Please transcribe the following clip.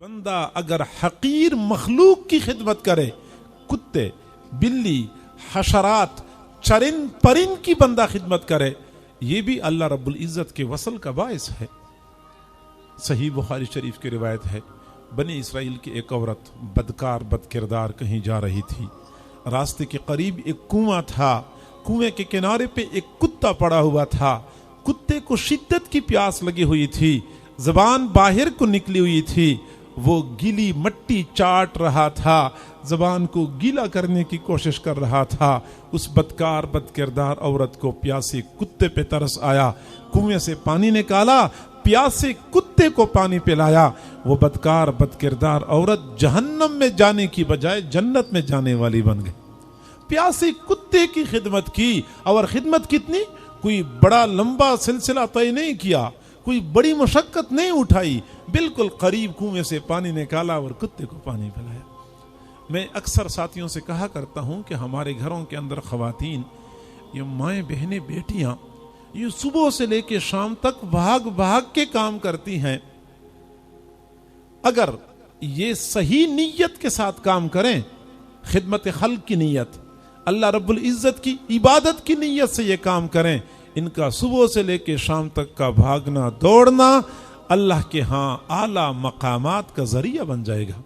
بندہ اگر حقیر مخلوق کی خدمت کرے، کتے، بلی، حشرات، چرند پرند کی بندہ خدمت کرے، یہ بھی اللہ رب العزت کے وصل کا باعث ہے۔ صحیح بخاری شریف کی روایت ہے، بنی اسرائیل کی ایک عورت بدکار بد کردار کہیں جا رہی تھی، راستے کے قریب ایک کنواں تھا، کنویں کے کنارے پہ ایک کتا پڑا ہوا تھا، کتے کو شدت کی پیاس لگی ہوئی تھی، زبان باہر کو نکلی ہوئی تھی، وہ گیلی مٹی چاٹ رہا تھا، زبان کو گیلا کرنے کی کوشش کر رہا تھا۔ اس بدکار بد کردار عورت کو پیاسے کتے پہ ترس آیا، کنویں سے پانی نکالا، پیاسے کتے کو پانی پلایا۔ وہ بدکار بد کردار عورت جہنم میں جانے کی بجائے جنت میں جانے والی بن گئی۔ پیاسے کتے کی خدمت کی، اور خدمت کتنی؟ کوئی بڑا لمبا سلسلہ طے نہیں کیا، کوئی بڑی مشقت نہیں اٹھائی، بالکل قریب کنویں سے پانی نکالا اور کتے کو پانی پلایا۔ میں اکثر ساتھیوں سے کہا کرتا ہوں کہ ہمارے گھروں کے اندر خواتین، یہ مائیں بہنیں بیٹیاں، یہ صبح سے لے کے شام تک بھاگ بھاگ کے کام کرتی ہیں۔ اگر یہ صحیح نیت کے ساتھ کام کریں، خدمت خلق کی نیت، اللہ رب العزت کی عبادت کی نیت سے یہ کام کریں، ان کا صبح سے لے کے شام تک کا بھاگنا دوڑنا اللہ کے ہاں اعلیٰ مقامات کا ذریعہ بن جائے گا۔